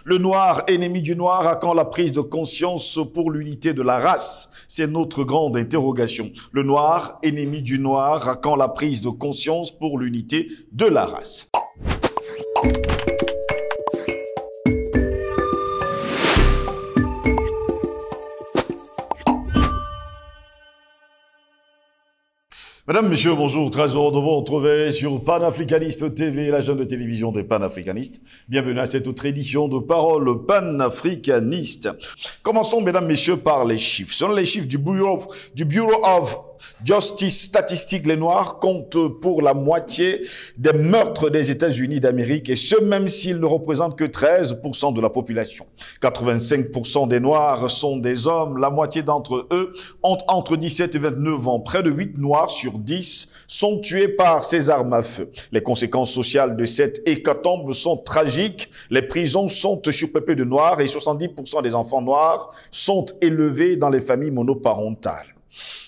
Le noir, ennemi du noir, à quand la prise de conscience pour l'unité de la race? C'est notre grande interrogation. Le noir, ennemi du noir, à quand la prise de conscience pour l'unité de la race? Mesdames, Messieurs, bonjour, très heureux de vous retrouver sur Panafricaniste TV, la chaîne de télévision des panafricanistes. Bienvenue à cette autre édition de Parole panafricaniste. Commençons, mesdames, messieurs, par les chiffres. Selon les chiffres du Bureau of Justice Statistics, les Noirs comptent pour la moitié des meurtres des États-Unis d'Amérique, et ce même s'ils ne représentent que 13% de la population. 85% des Noirs sont des hommes, la moitié d'entre eux ont entre 17 et 29 ans. Près de 8 Noirs sur 10 sont tués par ces armes à feu. Les conséquences sociales de cette hécatombe sont tragiques. Les prisons sont surpeuplées de Noirs et 70% des enfants noirs sont élevés dans les familles monoparentales.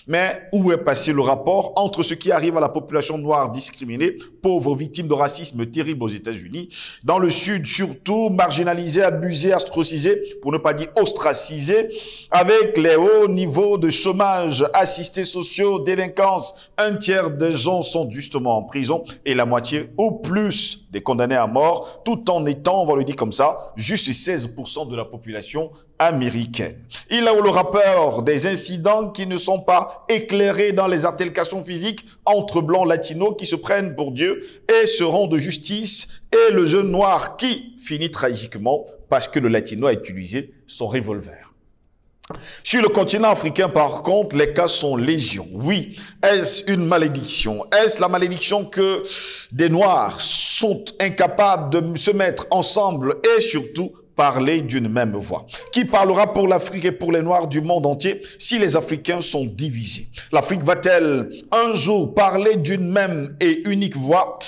Mais où est passé le rapport entre ce qui arrive à la population noire discriminée, pauvre, victime de racisme terrible aux États-Unis, dans le Sud surtout, marginalisée, abusée, ostracisée, pour ne pas dire ostracisée, avec les hauts niveaux de chômage, assistés sociaux, délinquance. Un tiers des gens sont justement en prison et la moitié ou plus des condamnés à mort, tout en étant, on va le dire comme ça, juste 16% de la population américaine. Il a le rapport des incidents qui ne sont pas éclairés dans les altercations physiques entre blancs latinos qui se prennent pour Dieu et se rendent justice, et le jeune noir qui finit tragiquement parce que le latino a utilisé son revolver. Sur le continent africain, par contre, les cas sont légion. Oui, est-ce une malédiction? Est-ce la malédiction que des Noirs sont incapables de se mettre ensemble et surtout parler d'une même voix? Qui parlera pour l'Afrique et pour les Noirs du monde entier si les Africains sont divisés? L'Afrique va-t-elle un jour parler d'une même et unique voix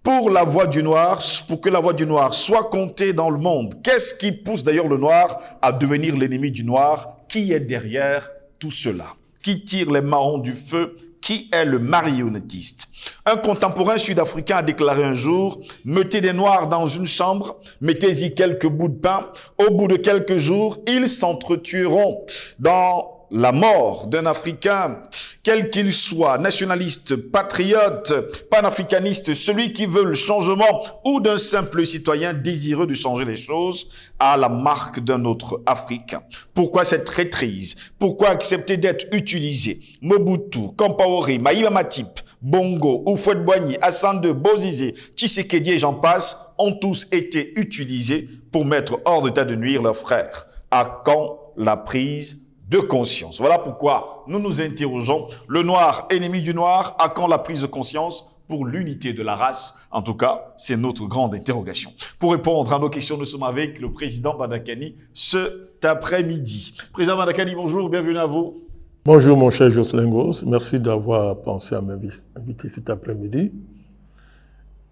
pour la voix du noir, pour que la voix du noir soit comptée dans le monde? Qu'est-ce qui pousse d'ailleurs le noir à devenir l'ennemi du noir? Qui est derrière tout cela? Qui tire les marrons du feu? Qui est le marionnettiste? Un contemporain sud-africain a déclaré un jour: mettez des Noirs dans une chambre, mettez-y quelques bouts de pain, au bout de quelques jours, ils s'entretueront. Dans la mort d'un Africain, quel qu'il soit, nationaliste, patriote, panafricaniste, celui qui veut le changement, ou d'un simple citoyen désireux de changer les choses, à la marque d'un autre Africain. Pourquoi cette traîtrise? Pourquoi accepter d'être utilisé? Mobutu, Compaoré, Maïma Matip, Bongo, Houphouët-Boigny, Hassan II, Bozizé, Tshisekedi et j'en passe ont tous été utilisés pour mettre hors d'état de nuire leurs frères. À quand la prise de conscience? Voilà pourquoi nous nous interrogeons. Le noir, ennemi du noir, à quand la prise de conscience pour l'unité de la race? En tout cas, c'est notre grande interrogation. Pour répondre à nos questions, nous sommes avec le président Badakani cet après-midi. Président Badakani, bonjour, bienvenue à vous. Bonjour mon cher Jocelyn Gross, merci d'avoir pensé à m'inviter cet après-midi.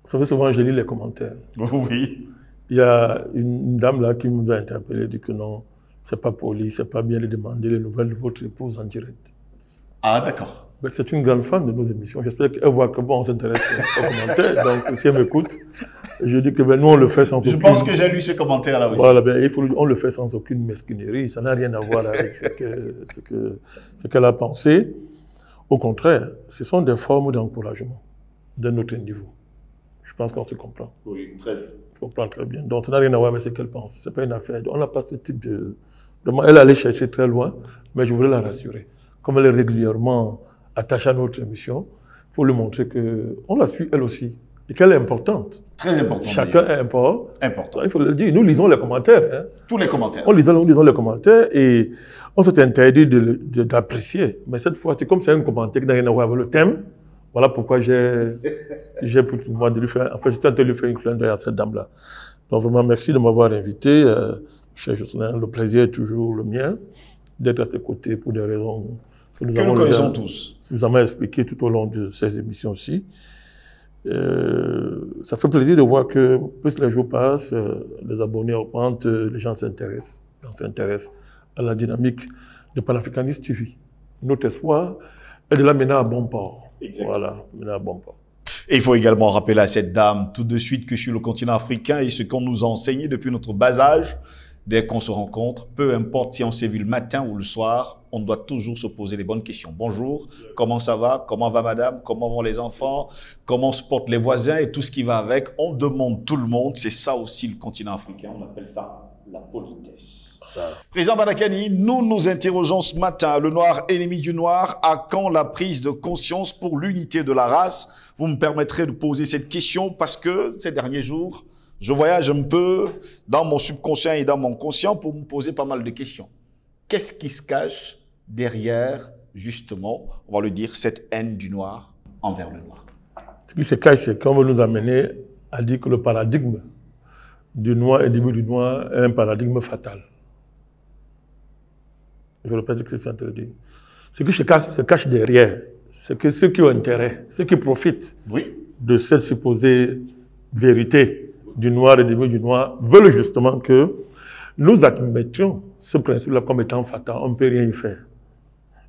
Vous savez, souvent je lis les commentaires. Oui. Il y a une dame là qui nous a interpellé, dit que non, c'est pas poli, c'est pas bien de demander les nouvelles de votre épouse en direct. Ah, d'accord. C'est une grande fan de nos émissions. J'espère qu'elle voit que bon, on s'intéresse aux commentaires. Donc, si elle m'écoute, je dis que ben, nous, on le fait sans aucune... Je pense que j'ai lu ce commentaire-là aussi. Voilà, ben, on le fait sans aucune mesquinerie. Ça n'a rien à voir avec ce qu'elle a pensé. Au contraire, ce sont des formes d'encouragement d'un autre niveau. Je pense qu'on se comprend. Oui, très bien. On se comprend très bien. Donc, ça n'a rien à voir avec ce qu'elle pense. Ce n'est pas une affaire. On n'a pas ce type de... Elle allait chercher très loin, mais je voulais la rassurer. Comme elle est régulièrement attachée à notre émission, il faut lui montrer qu'on la suit elle aussi et qu'elle est importante. Très importante. Chacun est important. Important. Il faut le dire. Nous lisons les commentaires. Hein. Tous les commentaires. Nous lisons les commentaires et on s'est interdit d'apprécier. Mais cette fois, c'est comme c'est un commentaire qui n'a rien à voir avec le thème. Voilà pourquoi j'ai pour moi de lui faire... Enfin, j'étais en train de lui faire une clin d'œil à cette dame-là. Donc vraiment, merci de m'avoir invité. Cher Jocelyn, le plaisir est toujours le mien d'être à tes côtés pour des raisons que nous connaissons tous. Nous avons expliqué tout au long de ces émissions-ci. Ça fait plaisir de voir que plus les jours passent, les abonnés augmentent, les gens s'intéressent. À la dynamique de Panafricaniste TV. Notre espoir est de la mener à bon port. Exactement. Voilà, mener à bon port. Et il faut également rappeler à cette dame tout de suite que sur le continent africain et ce qu'on nous a enseigné depuis notre bas âge, dès qu'on se rencontre, peu importe si on s'est vu le matin ou le soir, on doit toujours se poser les bonnes questions. Bonjour, comment ça va? Comment va madame? Comment vont les enfants? Comment se portent les voisins et tout ce qui va avec? On demande tout le monde, c'est ça aussi le continent africain, on appelle ça la politesse. Président Badakani, nous nous interrogeons ce matin, le noir ennemi du noir, à quand la prise de conscience pour l'unité de la race? Vous me permettrez de poser cette question parce que ces derniers jours, je voyage un peu dans mon subconscient et dans mon conscient pour me poser pas mal de questions. Qu'est-ce qui se cache derrière, justement, on va le dire, cette haine du noir envers le noir? Ce qui se cache, c'est qu'on veut nous amener à dire que le paradigme du noir et du noir est un paradigme fatal. Je répète ce que je suis en train de dire. Ce qui se cache derrière, c'est que ceux qui ont intérêt, ceux qui profitent de cette supposée vérité du noir et du noir, veulent justement que nous admettions ce principe-là comme étant fatal. On ne peut rien y faire.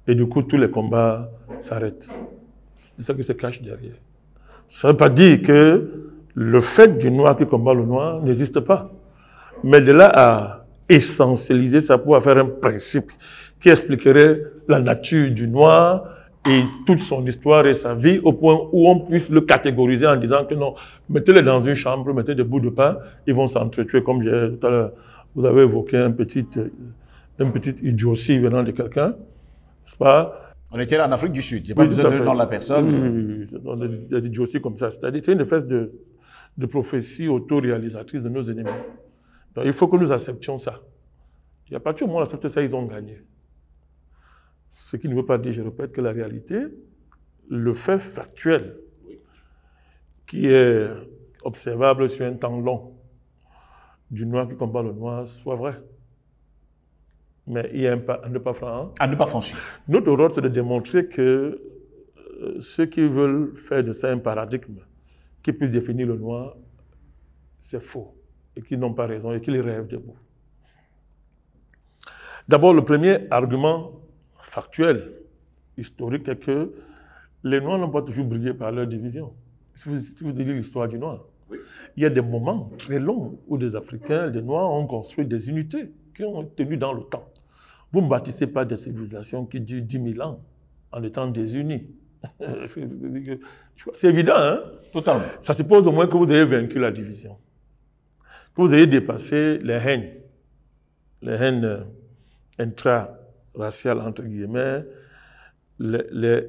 Et du coup, tous les combats s'arrêtent. C'est ça qui se cache derrière. Ça ne veut pas dire que le fait du noir qui combat le noir n'existe pas. Mais de là à essentialiser ça pour faire un principe qui expliquerait la nature du noir et toute son histoire et sa vie au point où on puisse le catégoriser en disant que non, mettez-les dans une chambre, mettez des bouts de pain, ils vont s'entretuer comme tout à l'heure. Vous avez évoqué une petite idiotie venant de quelqu'un, n'est-ce pas? On était là en Afrique du Sud, j'ai pas besoin de nom de la personne. Oui, des idioties comme ça. C'est-à-dire, c'est une espèce de prophétie autoréalisatrice de nos ennemis. Donc, il faut que nous acceptions ça. Et à partir du moment où on accepte ça, ils ont gagné. Ce qui ne veut pas dire, je répète, que la réalité, le fait factuel, qui est observable sur un temps long, du noir qui combat le noir, soit vrai. Mais il y a un pas à ne pas franchir. À ne pas franchir. Notre rôle, c'est de démontrer que ceux qui veulent faire de ça un paradigme qui puisse définir le noir, c'est faux. Et qu'ils n'ont pas raison et qu'ils rêvent debout. D'abord, le premier argument factuel, historique, est que les Noirs n'ont pas toujours brillé par leur division. Si vous dites l'histoire du Noir, il y a des moments très longs où des Africains, des Noirs ont construit des unités qui ont tenu dans le temps. Vous ne bâtissez pas des civilisations qui durent 10 000 ans en étant désunis. C'est évident, hein? Totalement. Ça suppose au moins que vous ayez vaincu la division, que vous ayez dépassé les haines intra-raciales, entre guillemets, les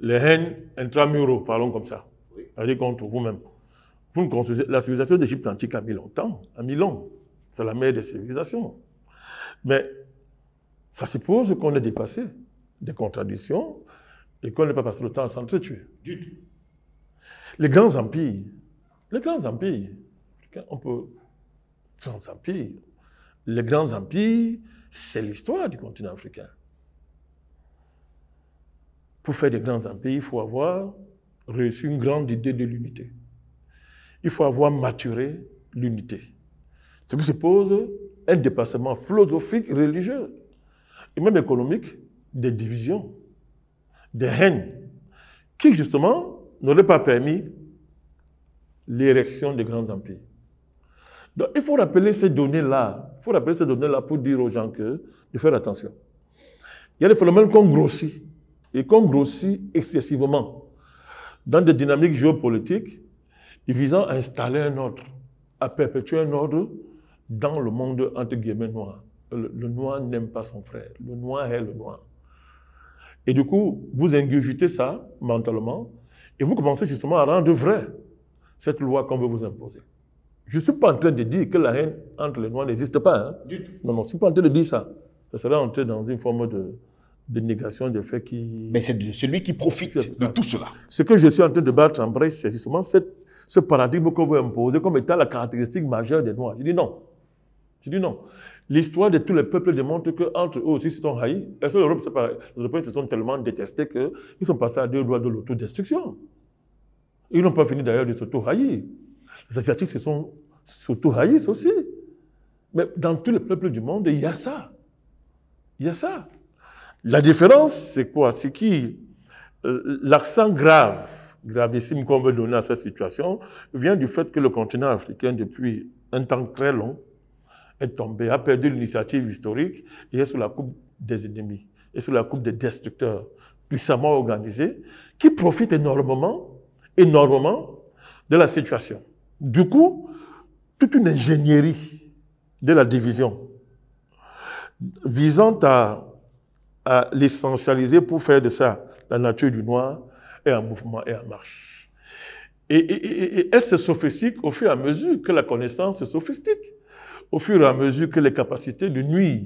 haines intramuraux, parlons comme ça, c'est-à-dire contre vous-même. Vous ne construisez, la civilisation d'Égypte antique a mis longtemps, a mis long. C'est la mère des civilisations. Mais ça suppose qu'on ait dépassé des contradictions et qu'on n'ait pas passé le temps à s'entretuer. Du tout. Les grands empires, on peut... Les grands empires, c'est l'histoire du continent africain. Pour faire des grands empires, il faut avoir reçu une grande idée de l'unité. Il faut avoir maturé l'unité. Ce qui suppose un dépassement philosophique, religieux, et même économique, des divisions, des haines, qui justement n'auraient pas permis l'érection des grands empires. Donc il faut rappeler ces données-là. Pour dire aux gens de faire attention. Il y a des phénomènes qu'on grossit, et qu'on grossit excessivement, dans des dynamiques géopolitiques, visant à installer un ordre, à perpétuer un ordre dans le monde, entre guillemets, noir. Le noir n'aime pas son frère. Le noir est le noir. Et du coup, vous ingurgitez ça mentalement et vous commencez justement à rendre vrai cette loi qu'on veut vous imposer. Je ne suis pas en train de dire que la haine entre les noirs n'existe pas. Hein? Du tout. Non, je ne suis pas en train de dire ça. Ça serait entrer dans une forme de négation des faits qui... Mais c'est celui qui profite de tout cela. Ce que je suis en train de battre en brèche, c'est justement ce paradigme qu'on veut imposer comme étant la caractéristique majeure des Noirs. Je dis non. L'histoire de tous les peuples démontre qu'entre eux aussi, ils se sont haïs. Les Européens se sont tellement détestés qu'ils sont passés à deux doigts de l'autodestruction. Ils n'ont pas fini d'ailleurs de s'auto-haïr. Les Asiatiques se sont s'auto-haïssent aussi. Mais dans tous les peuples du monde, il y a ça. La différence, c'est quoi? C'est que l'accent grave gravissime qu'on veut donner à cette situation vient du fait que le continent africain, depuis un temps très long, est tombé, a perdu l'initiative historique et est sous la coupe des ennemis, et sous la coupe des destructeurs puissamment organisés qui profitent énormément de la situation. Du coup, toute une ingénierie de la division visant à l'essentialiser pour faire de ça la nature du noir est en mouvement et en marche. Et elle se sophistique au fur et à mesure que la connaissance se sophistique, au fur et à mesure que les capacités de nuire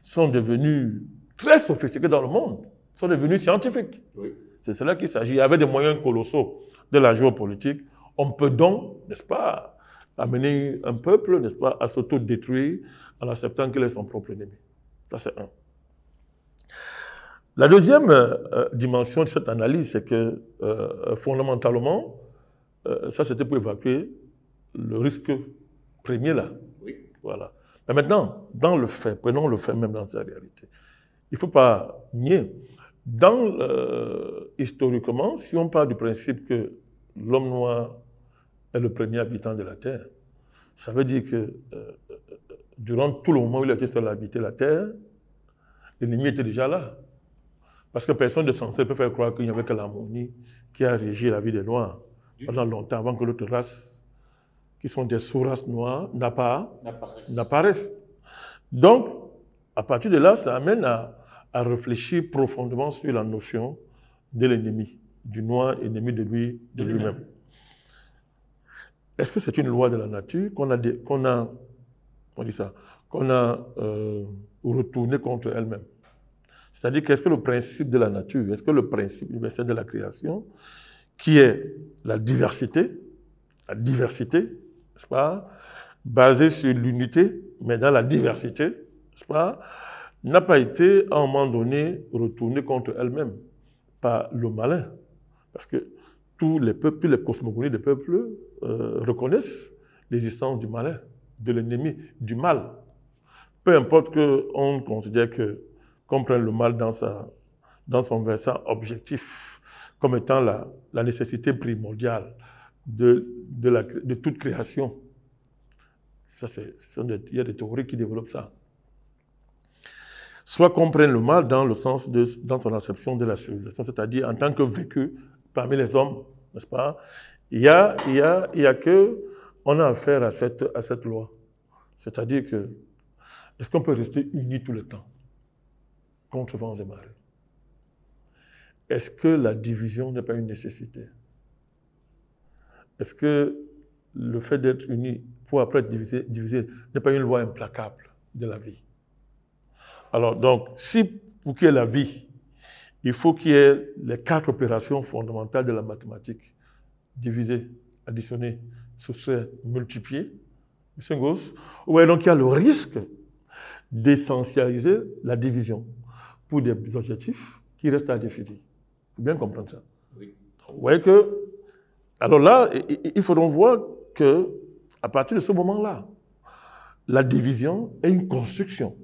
sont devenues très sophistiquées dans le monde, sont devenues scientifiques. Oui. C'est cela qu'il s'agit. Il y avait des moyens colossaux de la géopolitique. On peut donc, n'est-ce pas, amener un peuple, n'est-ce pas, à s'auto-détruire en acceptant qu'il est son propre ennemi. Ça, c'est un. La deuxième dimension de cette analyse, c'est que fondamentalement, ça c'était pour évacuer le risque premier là. Oui. Voilà. Mais maintenant, dans le fait, prenons le fait même dans sa réalité. Il ne faut pas nier. Historiquement, si on part du principe que l'homme noir est le premier habitant de la Terre, ça veut dire que durant tout le moment où il a été seul à habiter la Terre, l'ennemi était déjà là. Parce que personne de censé peut faire croire qu'il n'y avait que l'harmonie qui a régi la vie des Noirs pendant longtemps, avant que l'autre race, qui sont des sous-races noires, n'apparaissent. Donc, à partir de là, ça amène à réfléchir profondément sur la notion de l'ennemi, du noir ennemi de lui-même. Est-ce que c'est une loi de la nature qu'on a retournée contre elle-même? C'est-à-dire qu'est-ce que le principe de la nature, est-ce que le principe universel de la création, qui est la diversité, n'est-ce pas, basée sur l'unité, mais dans la diversité, n'est-ce pas, n'a pas été à un moment donné retournée contre elle-même par le malin. Parce que tous les peuples, les cosmogonies des peuples reconnaissent l'existence du malin, de l'ennemi, du mal. Peu importe qu'on considère qu'on prenne le mal dans son versant objectif, comme étant la nécessité primordiale de toute création. Ça, il y a des théories qui développent ça. Soit qu'on prenne le mal dans le sens dans son acception de la civilisation, c'est-à-dire en tant que vécu parmi les hommes, n'est-ce pas? Il y a que on a affaire à cette loi. C'est-à-dire que est-ce qu'on peut rester unis tout le temps contre vents et marées? Est-ce que la division n'est pas une nécessité? Est-ce que le fait d'être unis pour après être divisé n'est pas une loi implacable de la vie? Alors donc, si pour qu'il y ait la vie, il faut qu'il y ait les 4 opérations fondamentales de la mathématique: diviser, additionner, soustraire, multiplier. Monsieur Ngos, ouais, donc il y a le risque d'essentialiser la division pour des objectifs qui restent à définir. Il faut bien comprendre ça. Oui. Vous voyez que, alors là, il faut donc voir que, à partir de ce moment-là, la division est une construction.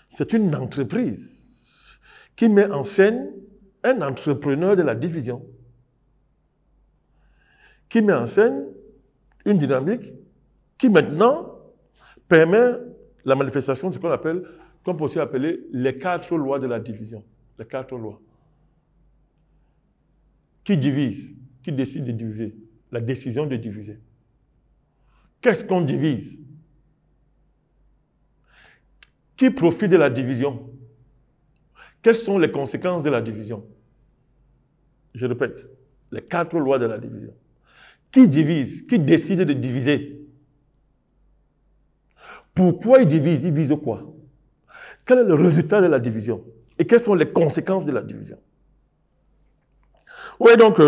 C'est une entreprise qui met en scène un entrepreneur de la division, qui met en scène une dynamique qui maintenant permet la manifestation de ce qu'on peut aussi appeler les 4 lois de la division. Les 4 lois. Qui divise? Qui décide de diviser? La décision de diviser. Qu'est-ce qu'on divise? Qui profite de la division? Quelles sont les conséquences de la division? Je répète, les 4 lois de la division. Qui divise? Qui décide de diviser? Pourquoi il divise? Il vise quoi? Quel est le résultat de la division? Et quelles sont les conséquences de la division? Oui, donc,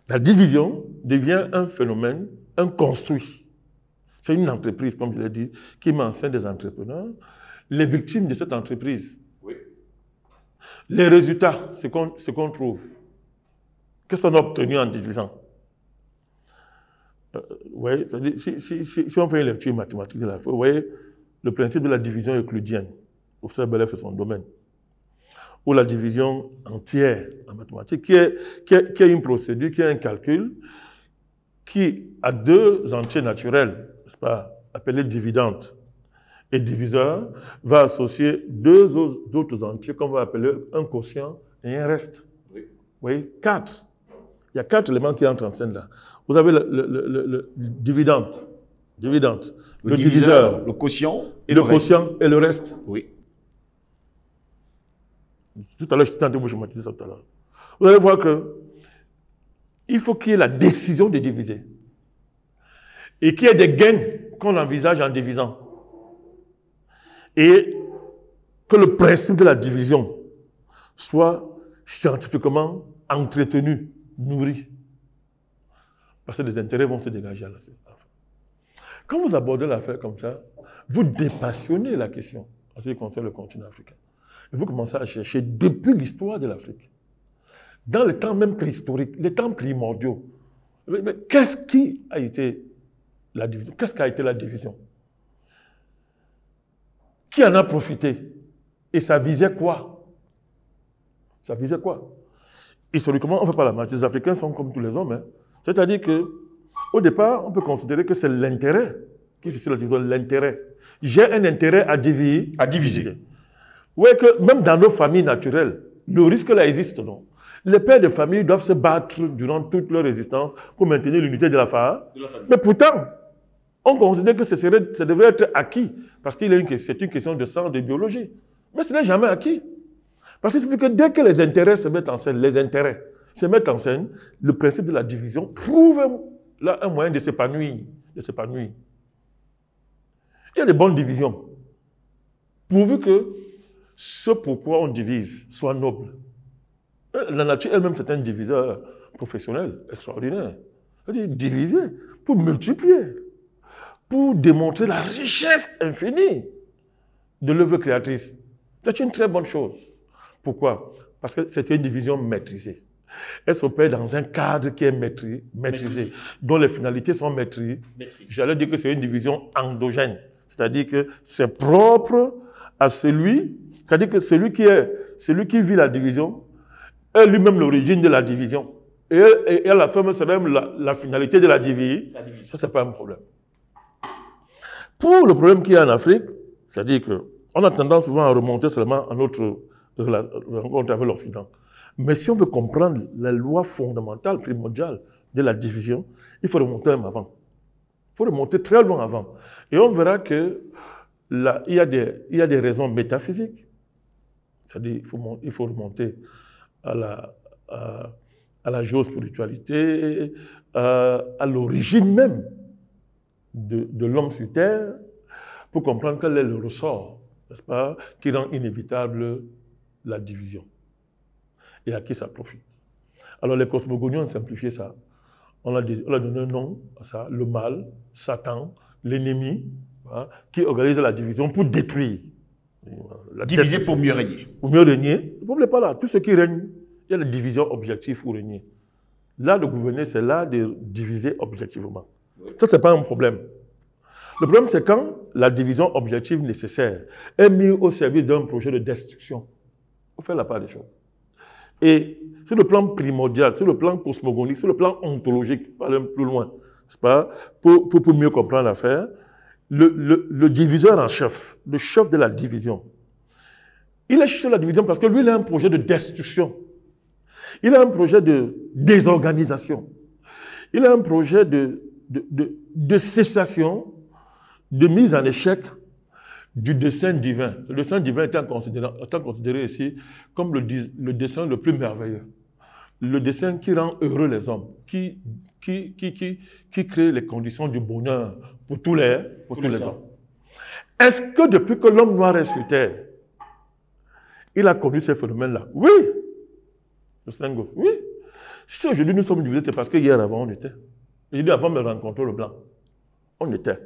la division devient un phénomène, un construit. C'est une entreprise, comme je l'ai dit, qui met en scène des entrepreneurs. Les victimes de cette entreprise. Oui. Les résultats, ce qu'on trouve. Qu'est-ce qu'on a obtenu en divisant? Oui, si on fait une lecture mathématique de la fois, vous voyez le principe de la division euclidienne. Professeur Bellec, c'est son domaine. ou la division entière en mathématiques, qui est une procédure, qui est un calcul, qui a deux entiers naturels, n'est-ce pas, appelés dividendes et diviseur, va associer deux autres entiers qu'on va appeler un quotient et un reste. Oui. Vous voyez, 4. Il y a 4 éléments qui entrent en scène là. Vous avez le dividende, le diviseur, le quotient et le quotient et le reste. Oui. Tout à l'heure, je suis en train de vous schématiser ça tout à l'heure. Vous allez voir que il faut qu'il y ait la décision de diviser. Et qu'il y ait des gains qu'on envisage en divisant. Et que le principe de la division soit scientifiquement entretenu, nourri. Parce que des intérêts vont se dégager à la fin. Quand vous abordez l'affaire comme ça, vous dépassionnez la question en ce qui concerne le continent africain. Et vous commencez à chercher depuis l'histoire de l'Afrique, dans les temps même préhistoriques, les temps primordiaux. Mais qu'est-ce qui a été la division? Qu'est-ce qu'a été la division? Qui en a profité? Et ça visait quoi? Ça visait quoi? Historiquement, on ne fait pas la marche. Les Africains sont comme tous les hommes. Hein. C'est-à-dire qu'au départ, on peut considérer que c'est l'intérêt qui suscite la division. L'intérêt. J'ai un intérêt à diviser. À diviser. Oui, que même dans nos familles naturelles, le risque là existe, non? Les pères de famille doivent se battre durant toute leur existence pour maintenir l'unité de la famille. Mais pourtant, on considère que ça devrait être acquis, parce que c'est une question de sang, de biologie. Mais ce n'est jamais acquis. Parce qu'il suffit que dès que les intérêts se mettent en scène, le principe de la division trouve là un moyen de s'épanouir. Il y a des bonnes divisions. Pourvu que ce pourquoi on divise soit noble. La nature elle-même, c'est un diviseur professionnel extraordinaire. C'est-à-dire diviser pour multiplier, pour démontrer la richesse infinie de l'œuvre créatrice. C'est une très bonne chose. Pourquoi? Parce que c'est une division maîtrisée. Elle s'opère dans un cadre qui est maîtrisé, dont les finalités sont maîtrisées. J'allais dire que c'est une division endogène. C'est-à-dire que c'est propre à celui, c'est-à-dire que celui qui vit la division est lui-même l'origine de la division. Et à la fin, c'est même la finalité de la division. Ça, c'est pas un problème. Pour le problème qu'il y a en Afrique, c'est-à-dire qu'on a tendance souvent à remonter seulement à notre rencontre avec l'Occident. Mais si on veut comprendre la loi fondamentale, primordiale de la division, il faut remonter même avant. Il faut remonter très loin avant. Et on verra que là, il y a des raisons métaphysiques. C'est-à-dire qu'il faut remonter à la géospiritualité, à l'origine même de l'homme sur Terre, pour comprendre quel est le ressort, n'est-ce pas, qui rend inévitable la division. Et à qui ça profite. Alors les cosmogoniens ont simplifié ça. On a donné un nom à ça, le mal, Satan, l'ennemi, hein, qui organise la division pour détruire. Diviser pour mieux régner. Pour mieux régner. Le problème n'est pas là. Tout ce qui règne, il y a la division objective pour régner. Là, de gouverner, c'est là de diviser objectivement. Oui. Ça, ce n'est pas un problème. Le problème, c'est quand la division objective nécessaire est mise au service d'un projet de destruction. Il faut faire la part des choses. Et sur le plan primordial, sur le plan cosmogonique, sur le plan ontologique, pas aller plus loin, c'est pas, pour mieux comprendre l'affaire, le diviseur en chef, le chef de la division, il est chef de la division parce que lui, il a un projet de destruction. Il a un projet de désorganisation. Il a un projet de cessation, de mise en échec du dessein divin. Le dessein divin étant considéré ici comme le dessein le plus merveilleux. Le dessein qui rend heureux les hommes, qui crée les conditions du bonheur pour tous les hommes. Est-ce que depuis que l'homme noir est sur terre, il a connu ces phénomènes-là? Oui. Le Saint-Gauche, oui. Si aujourd'hui nous sommes divisés, c'est parce que hier avant on était. J'ai dit avant de rencontrer le blanc, on était.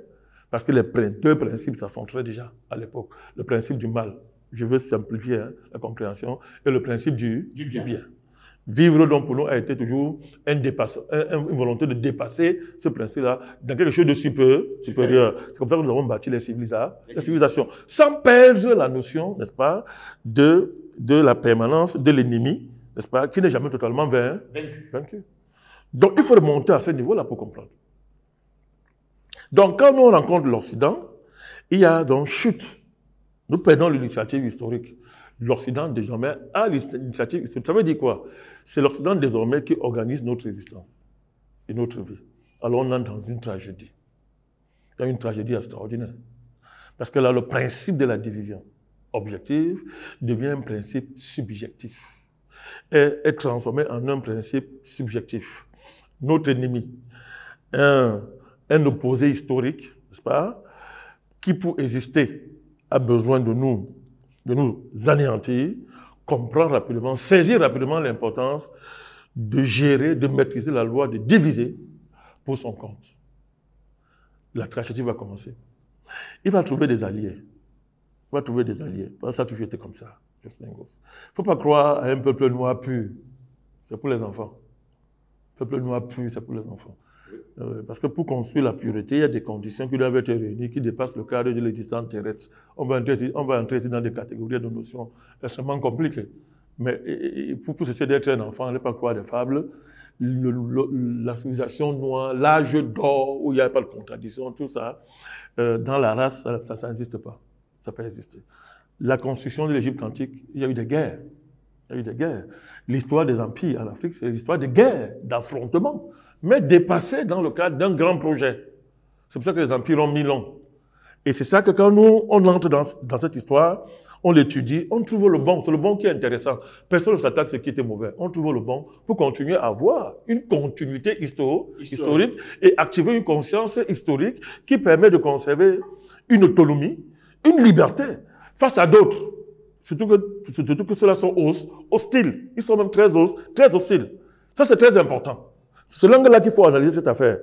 Parce que les deux principes s'affronteraient déjà à l'époque. Le principe du mal, je veux simplifier la compréhension, et le principe du bien. Vivre donc pour nous a été toujours une volonté de dépasser ce principe-là dans quelque chose de supérieur. C'est comme ça que nous avons bâti les civilisations. Sans perdre la notion, n'est-ce pas, de la permanence de l'ennemi, n'est-ce pas, qui n'est jamais totalement vaincu. Donc il faut remonter à ce niveau-là pour comprendre. Donc quand nous rencontrons l'Occident, il y a donc chute. Nous perdons l'initiative historique. L'Occident, désormais, a l'initiative historique. Ça veut dire quoi? C'est l'Occident, désormais, qui organise notre résistance et notre vie. Alors, on entre dans une tragédie. Il y a une tragédie extraordinaire. Parce que là, le principe de la division objective devient un principe subjectif. Et est transformé en un principe subjectif. Notre ennemi, un opposé historique, n'est-ce pas, qui pour exister a besoin de nous anéantir, comprendre rapidement, saisir rapidement l'importance de gérer, de maîtriser la loi, de diviser pour son compte. La tragédie va commencer. Il va trouver des alliés. Il va trouver des alliés. Ça a toujours été comme ça. Il ne faut pas croire à un peuple noir pur. C'est pour les enfants. Le peuple noir pur, c'est pour les enfants. Parce que pour construire la pureté, il y a des conditions qui doivent être réunies, qui dépassent le cadre de l'existence terrestre. On va entrer ici dans des catégories de notions extrêmement compliquées. Mais pour cesser d'être un enfant, ne pas croire des fables, la civilisation noire, l'âge d'or, où il n'y a pas de contradiction, tout ça, dans la race, ça n'existe pas. Ça peut exister. La construction de l'Égypte antique, il y a eu des guerres. Il y a eu des guerres. L'histoire des empires en Afrique, c'est l'histoire de guerres, d'affrontements, mais dépassées dans le cadre d'un grand projet. C'est pour ça que les empires ont mis long. Et c'est ça que quand nous, on entre dans cette histoire, on l'étudie, on trouve le bon. C'est le bon qui est intéressant. Personne ne s'attaque à ce qui était mauvais. On trouve le bon pour continuer à avoir une continuité historique et activer une conscience historique qui permet de conserver une autonomie, une liberté face à d'autres. Surtout que ceux-là sont hostiles. Ils sont même très hostiles. Ça, c'est très important. C'est ce langue-là qu'il faut analyser cette affaire.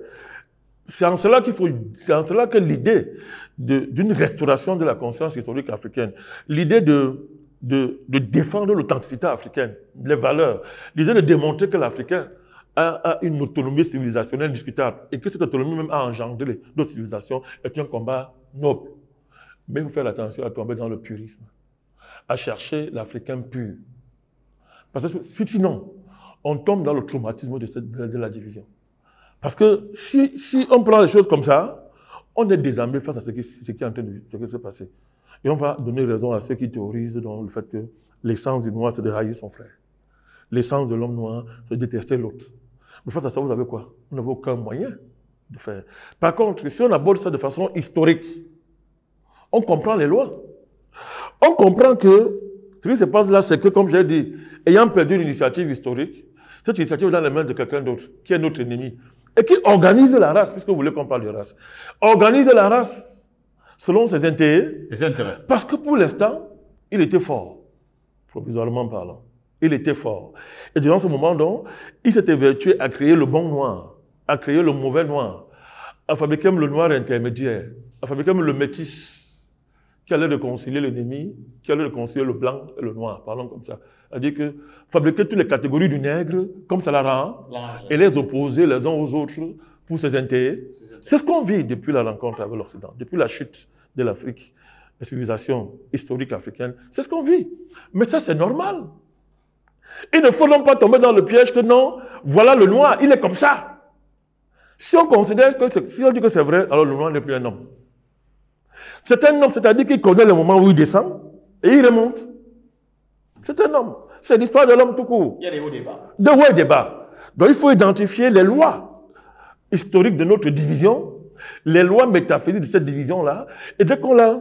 C'est en cela que l'idée d'une restauration de la conscience historique africaine, l'idée de défendre l'authenticité africaine, les valeurs, l'idée de démontrer que l'Africain a une autonomie civilisationnelle indiscutable et que cette autonomie même a engendré d'autres civilisations est un combat noble. Mais il faut faire attention à tomber dans le purisme, à chercher l'Africain pur. Parce que sinon, on tombe dans le traumatisme de la division. Parce que si on prend les choses comme ça, on est désarmé face à ce qui est en train de se passer. Et on va donner raison à ceux qui théorisent dans le fait que l'essence du noir, c'est de haïr son frère. L'essence de l'homme noir, c'est de détester l'autre. Mais face à ça, vous avez quoi? Vous n'avez aucun moyen de faire. Par contre, si on aborde ça de façon historique, on comprend les lois. On comprend que ce qui se passe là, c'est que, comme j'ai dit, ayant perdu l'initiative historique, cette initiative est dans les mains de quelqu'un d'autre, qui est notre ennemi, et qui organise la race, puisque vous voulez qu'on parle de race, organise la race selon ses intérêts. Parce que pour l'instant, il était fort, provisoirement parlant. Il était fort. Et durant ce moment, donc, il s'était vertué à créer le bon noir, à créer le mauvais noir, à fabriquer le noir intermédiaire, à fabriquer le métis, qui allait réconcilier l'ennemi, qui allait réconcilier le blanc et le noir, parlons comme ça. C'est-à-dire que fabriquer toutes les catégories du nègre, comme ça la rend, et les opposer les uns aux autres pour ses intérêts. C'est ce qu'on vit depuis la rencontre avec l'Occident, depuis la chute de l'Afrique, la civilisation historique africaine. C'est ce qu'on vit. Mais ça, c'est normal. Il ne faut donc pas tomber dans le piège que non, voilà le noir, il est comme ça. Si on considère que, si on dit que c'est vrai, alors le noir n'est plus un homme. C'est un homme, c'est-à-dire qu'il connaît le moment où il descend et il remonte. C'est un homme. C'est l'histoire de l'homme tout court. Il y a des hauts débats. De hauts débats. Donc il faut identifier les lois historiques de notre division, les lois métaphysiques de cette division-là, et dès qu'on a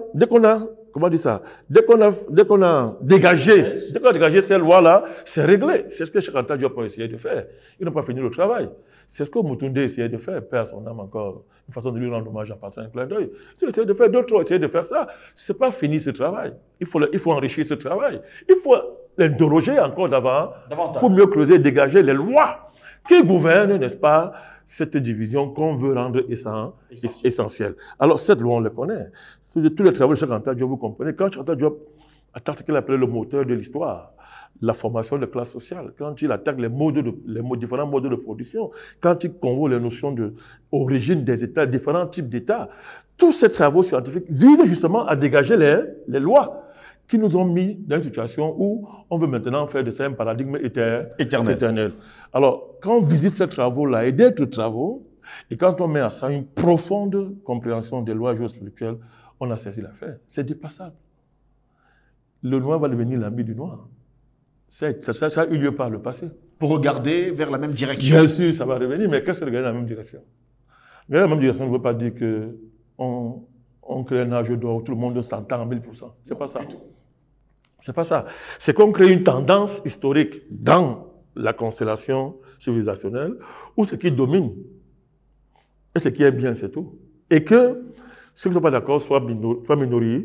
dégagé ces lois-là, c'est réglé. C'est ce que Cheikh Anta Diop a essayé de faire. Il n'a pas fini le travail. C'est ce que Moutoundé essayait de faire, perd son âme encore, une façon de lui rendre hommage en passant un clin d'œil. Il essayé de faire, d'autres ont essayé de faire ça. C'est pas fini ce travail. Il faut enrichir ce travail. Il faut l'interroger encore davantage pour mieux creuser et dégager les lois qui gouvernent, n'est-ce pas, cette division qu'on veut rendre essentielle. Alors, cette loi, on le connaît. Tous les travaux de Cheikh Anta Diop, vous comprenez, quand Cheikh Anta Diop attaque ce qu'il appelait le moteur de l'histoire, la formation des classes sociales, quand il attaque les différents modes de production, quand il convoque les notions d'origine des États, différents types d'États, tous ces travaux scientifiques visent justement à dégager les lois qui nous ont mis dans une situation où on veut maintenant faire de ça un paradigme éternel. Alors, quand on visite ces travaux-là et d'autres travaux, et quand on met à ça une profonde compréhension des lois géospirituelles, on a saisi l'affaire. C'est dépassable. Le noir va devenir l'ami du noir. Ça a eu lieu par le passé. Pour regarder vers la même direction. Bien sûr, ça va revenir, mais qu'est-ce que regarder dans la même direction? Regarder dans la même direction ne veut pas dire qu'on crée un âge d'or où tout le monde s'entend à 1000%. C'est pas ça. C'est pas ça. C'est qu'on crée une tendance historique dans la constellation civilisationnelle où ce qui domine et ce qui est bien, c'est tout. Et que ceux qui ne sont pas d'accord soient minoritaires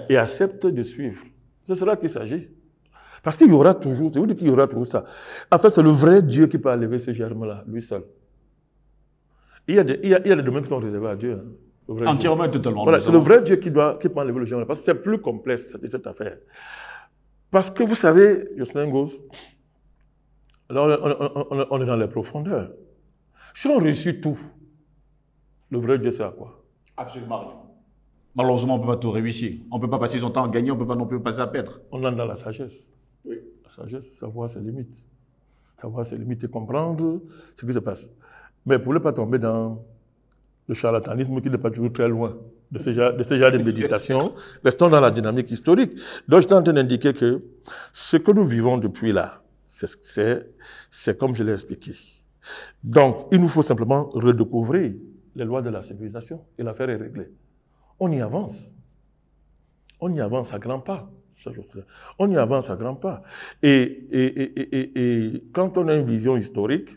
et acceptent de suivre. C'est cela qu'il s'agit. Parce qu'il y aura toujours, c'est vous dire qu'il y aura toujours ça. En fait, c'est le vrai Dieu qui peut enlever ce germe-là, lui seul. Il y a des domaines qui sont réservés à Dieu. Hein, entièrement et totalement. Voilà, c'est le vrai Dieu qui peut enlever le germe-là. Parce que c'est plus complexe, cette affaire. Parce que vous savez, Jocelyn Gauss, alors on est dans les profondeurs. Si on réussit tout, le vrai Dieu, c'est à quoi? Absolument rien. Malheureusement, on ne peut pas tout réussir. On ne peut pas passer son temps à gagner, on ne peut pas non plus passer à perdre. On entre dans la sagesse. Oui. La sagesse, savoir ses limites. Savoir ses limites et comprendre ce qui se passe. Mais pour ne pas tomber dans le charlatanisme qui n'est pas toujours très loin de ce genre de méditation, restons dans la dynamique historique. Donc, je suis en train d'indiquer que ce que nous vivons depuis là, c'est comme je l'ai expliqué. Donc, il nous faut simplement redécouvrir les lois de la civilisation et l'affaire est réglée. On y avance. On y avance à grands pas. On y avance à grands pas. Et quand on a une vision historique,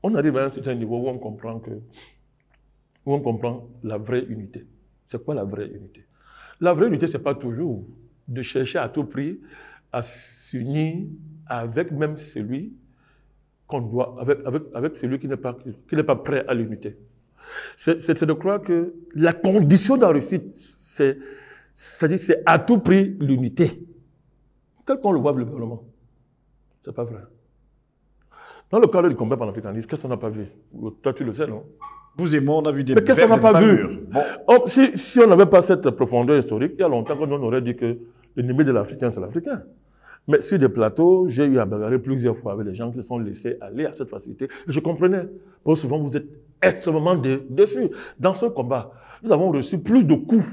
on arrive à un certain niveau où on comprend la vraie unité. C'est quoi la vraie unité? La vraie unité, ce n'est pas toujours de chercher à tout prix à s'unir avec même celui qu'on doit, avec celui qui n'est pas prêt à l'unité. C'est de croire que la condition de la réussite, c'est à tout prix l'unité. Tel qu'on le voit véritablement. C'est pas vrai. Dans le cadre du combat panafricaniste, qu'est-ce qu'on n'a pas vu? Toi, tu le sais, non? Vous et moi, on a vu des... Mais qu'est-ce qu'on n'a pas vu? Bon. Oh, si on n'avait pas cette profondeur historique, il y a longtemps qu'on aurait dit que l'ennemi de l'Africain, c'est l'Africain. Mais sur des plateaux, j'ai eu à bagarrer plusieurs fois avec les gens qui se sont laissés aller à cette facilité. Et je comprenais. Parce que souvent, vous êtes extrêmement déçus. Dans ce combat, nous avons reçu plus de coups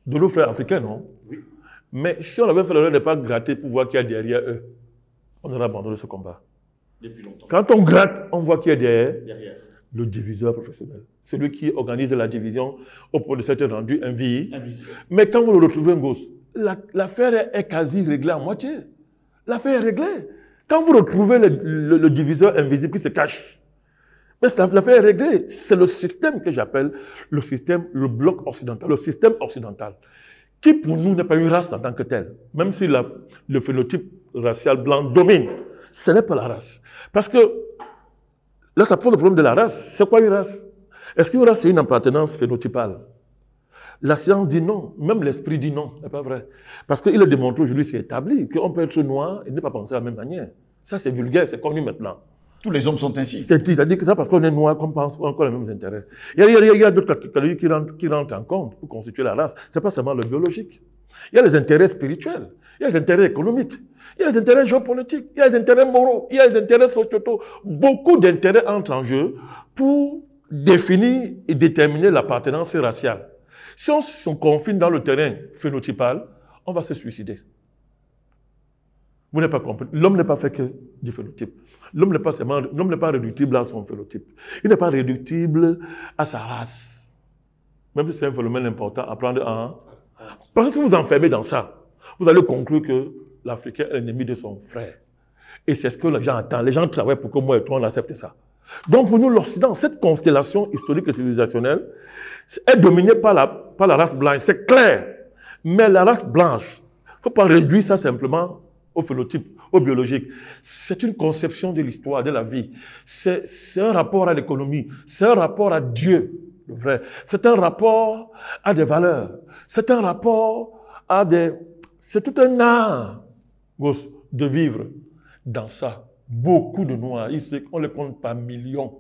de nos frères africains, non? Oui. Mais si on avait fait l'erreur de ne pas gratter pour voir qui est derrière eux, on aurait abandonné ce combat. Depuis longtemps. Quand on gratte, on voit qui est Derrière. le diviseur professionnel. Celui qui organise la division au point de s'être rendu invisible. Mais quand vous le retrouvez, Ngoz, l'affaire est quasi réglée à moitié. L'affaire est réglée. Quand vous retrouvez le diviseur invisible qui se cache, l'affaire est réglée. C'est le système que j'appelle le bloc occidental, le système occidental, qui pour nous n'est pas une race en tant que telle. Même si le phénotype racial blanc domine, ce n'est pas la race. Parce que là, ça pose le problème de la race. C'est quoi une race? Est-ce qu'une race, c'est une appartenance phénotypale? La science dit non, même l'esprit dit non, ce n'est pas vrai. Parce qu'il est démontré aujourd'hui, c'est établi, qu'on peut être noir et ne pas penser de la même manière. Ça, c'est vulgaire, c'est connu maintenant. Tous les hommes sont ainsi. C'est-à-dire que ça, parce qu'on est noir, qu'on pense encore les mêmes intérêts. Il y a d'autres catégories qui rentrent en compte pour constituer la race. Ce n'est pas seulement le biologique. Il y a les intérêts spirituels, il y a les intérêts économiques, il y a les intérêts géopolitiques, il y a les intérêts moraux, il y a les intérêts sociétaux. Beaucoup d'intérêts entrent en jeu pour définir et déterminer l'appartenance raciale. Si on se confine dans le terrain phénotypal, on va se suicider. Vous n'avez pas compris. L'homme n'est pas fait que du phénotype. L'homme n'est pas réductible à son phénotype. Il n'est pas réductible à sa race. Même si c'est un phénomène important à prendre en... Parce que si vous enfermez dans ça, vous allez conclure que l'Africain est l'ennemi de son frère. Et c'est ce que les gens attendent. Les gens travaillent pour que moi et toi, on accepte ça. Donc pour nous, l'Occident, cette constellation historique et civilisationnelle est dominée par la race blanche. C'est clair. Mais la race blanche, il ne faut pas réduire ça simplement au phénotype, au biologique. C'est une conception de l'histoire, de la vie. C'est un rapport à l'économie. C'est un rapport à Dieu, le vrai. C'est un rapport à des valeurs. C'est un rapport à des... C'est tout un art, Gosse, de vivre dans ça. Beaucoup de Noirs, on les compte par millions,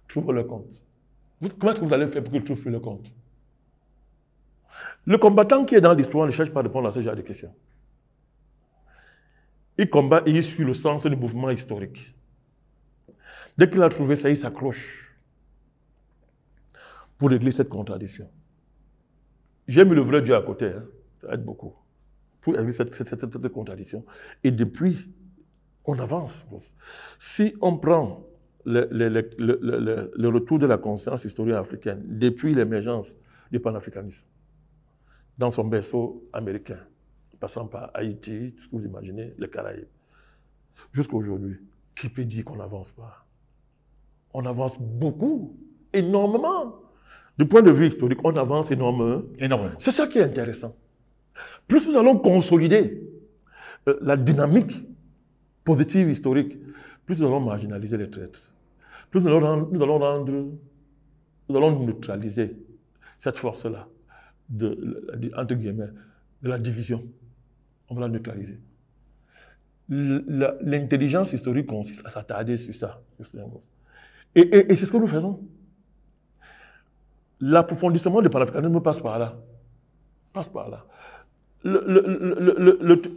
trouvent le compte. Comment est-ce que vous allez faire pour qu'ils trouvent plus le compte? Le combattant qui est dans l'histoire ne cherche pas à répondre à ce genre de questions. Il combat et il suit le sens du mouvement historique. Dès qu'il a trouvé ça, il s'accroche pour régler cette contradiction. J'ai mis le vrai Dieu à côté, hein. Ça aide beaucoup, pour régler cette contradiction. Et depuis, on avance. Si on prend le retour de la conscience historique africaine depuis l'émergence du panafricanisme, dans son berceau américain, passant par Haïti, tout ce que vous imaginez, les Caraïbes, jusqu'à aujourd'hui, qui peut dire qu'on n'avance pas? On avance beaucoup, énormément. Du point de vue historique, on avance énormément. C'est ça qui est intéressant. Plus nous allons consolider la dynamique positive historique, plus nous allons marginaliser les traîtres. Plus nous allons neutraliser cette force-là, entre guillemets, de la division. On va la neutraliser. L'intelligence historique consiste à s'attarder sur ça. Et c'est ce que nous faisons. L'approfondissement du panafricanisme passe par là.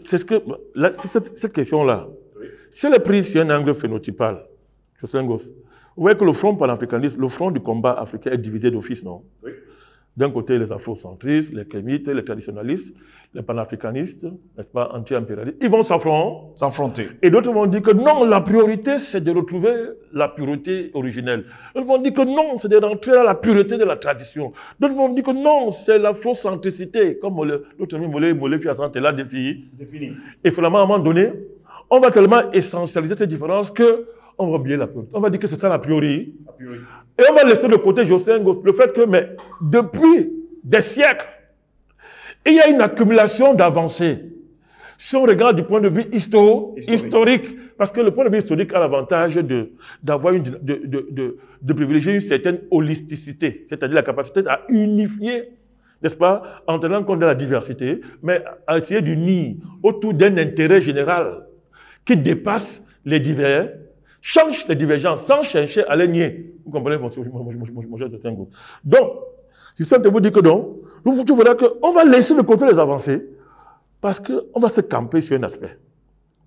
C'est cette question-là. Oui. Si elle est prise sur un angle phénotypal, vous voyez que le front panafricaniste, le front du combat africain est divisé d'office, non? Oui. D'un côté, les afrocentristes, les kémites, les traditionalistes, les panafricanistes, n'est-ce pas, anti-impérialistes, ils vont s'affronter. Et d'autres vont dire que non, la priorité, c'est de retrouver la pureté originelle. D'autres vont dire que non, c'est de rentrer dans la pureté de la tradition. D'autres vont dire que non, c'est l'afrocentricité, comme l'autre ami Molé Fiassante là défini. Et finalement, à un moment donné, on va tellement essentialiser ces différences que on va oublier la priorité. On va dire que c'est ça la priorité. Et on va laisser de côté le fait que, mais depuis des siècles, il y a une accumulation d'avancées. Si on regarde du point de vue historique, parce que le point de vue historique a l'avantage de privilégier une certaine holisticité, c'est-à-dire la capacité à unifier, n'est-ce pas, en tenant compte de la diversité, mais à essayer d'unir autour d'un intérêt général qui dépasse les divers, change les divergences sans chercher à les nier. Vous comprenez mon cher Tetengo. Donc, je suis en train de vous dire que donc, vous verrez qu'on va laisser de côté les avancées parce qu'on va se camper sur un aspect.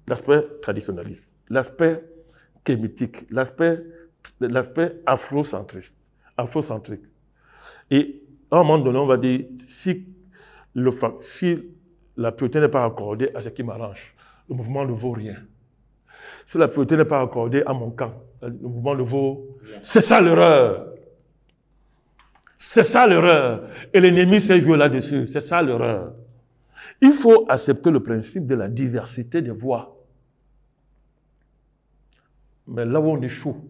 L'aspect traditionnaliste, l'aspect kémitique, l'aspect afrocentrique. Et à un moment donné, on va dire, si la priorité n'est pas accordée à ce qui m'arrange, le mouvement ne vaut rien. Si la priorité n'est pas accordée à mon camp, le mouvement le vaut. C'est ça l'erreur. C'est ça l'erreur. Et l'ennemi s'est joué là-dessus. C'est ça l'erreur. Il faut accepter le principe de la diversité des voix. Mais là où on échoue,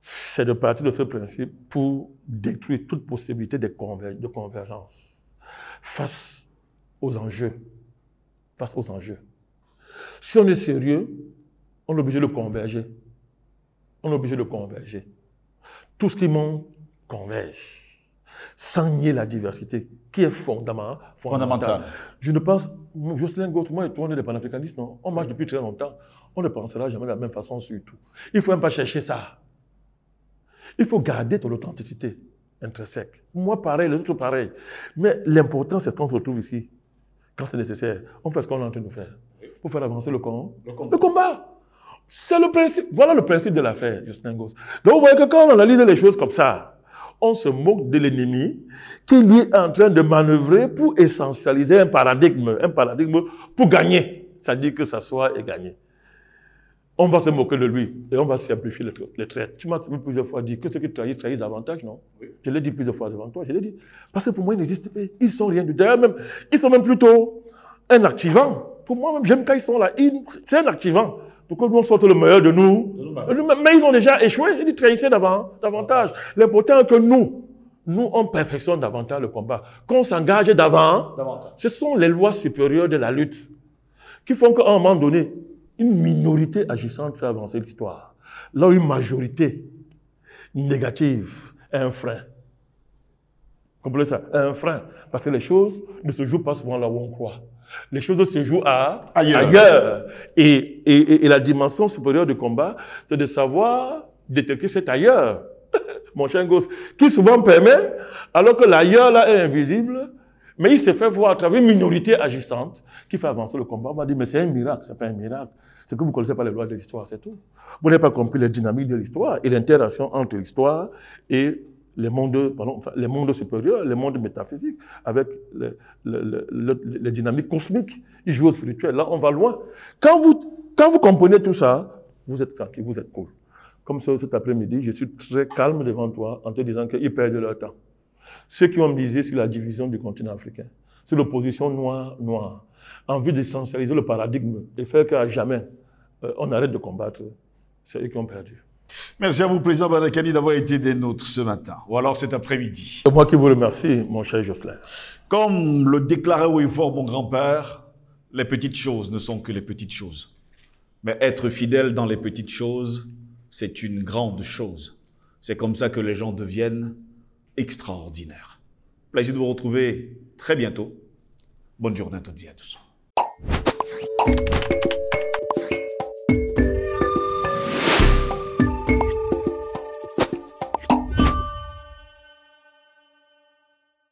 c'est de partir de ce principe pour détruire toute possibilité de convergence face aux enjeux. Si on est sérieux, on est obligé de converger. Tout ce qui monte converge. Sans nier la diversité, qui est fondamentale. Je ne pense, Jocelyn Gauthier, moi et toi, on est des panafricanistes, non? On marche depuis très longtemps. On ne pensera jamais de la même façon sur tout. Il ne faut même pas chercher ça. Il faut garder ton authenticité intrinsèque. Moi, pareil, les autres, pareil. Mais l'important, c'est qu'on se retrouve ici. Quand c'est nécessaire, on fait ce qu'on est en train de faire. Pour faire avancer le combat. C'est le principe. Voilà le principe de l'affaire, Justin Goss. Donc, vous voyez que quand on analyse les choses comme ça, on se moque de l'ennemi qui, lui, est en train de manœuvrer pour essentialiser un paradigme pour gagner. C'est-à-dire que ça soit et gagner. On va se moquer de lui et on va simplifier les traits. Tu m'as plusieurs fois dit que ceux qui trahissent davantage, non? Oui. Je l'ai dit plusieurs fois devant toi, je l'ai dit. Parce que pour moi, ils n'existent pas. Ils sont rien du tout. Ils sont même plutôt un activant. Pour moi, même, j'aime quand ils sont là. C'est un activant. Pour que nous sortons le meilleur de nous. Mais ils ont déjà échoué. Ils trahissaient davantage. L'important est que nous, on perfectionne davantage le combat. Qu'on s'engage davantage. Ce sont les lois supérieures de la lutte qui font qu'à un moment donné, une minorité agissante fait avancer l'histoire. Là où une majorité négative est un frein. Vous Comprenez ça? Un frein. Parce que les choses ne se jouent pas souvent là où on croit. Les choses se jouent ailleurs. Et la dimension supérieure du combat, c'est de savoir détecter cet ailleurs. Mon cher gosse, qui souvent permet, alors que l'ailleurs là est invisible, mais il se fait voir à travers une minorité agissante qui fait avancer le combat. On va dire, mais c'est un miracle, c'est pas un miracle. C'est que vous ne connaissez pas les lois de l'histoire, c'est tout. Vous n'avez pas compris les dynamiques de l'histoire et l'interaction entre l'histoire et les mondes supérieurs, les mondes métaphysiques, avec les dynamiques cosmiques. Ils jouent au spirituel. Là, on va loin. Quand vous comprenez tout ça, vous êtes tranquille, vous êtes cool. Comme ça, cet après-midi, je suis très calme devant toi en te disant qu'ils perdent leur temps. Ceux qui ont misé sur la division du continent africain, sur l'opposition noire-noire, en vue d'essentialiser le paradigme et faire qu'à jamais on arrête de combattre, c'est eux qui ont perdu. Merci à vous, Président Banakani, d'avoir été des nôtres ce matin, ou alors cet après-midi. C'est moi qui vous remercie, mon cher Jocelyn. Comme le déclarait haut et fort mon grand-père, les petites choses ne sont que les petites choses. Mais être fidèle dans les petites choses, c'est une grande chose. C'est comme ça que les gens deviennent extraordinaires. Plaisir de vous retrouver très bientôt. Bonne journée à toutes et à tous.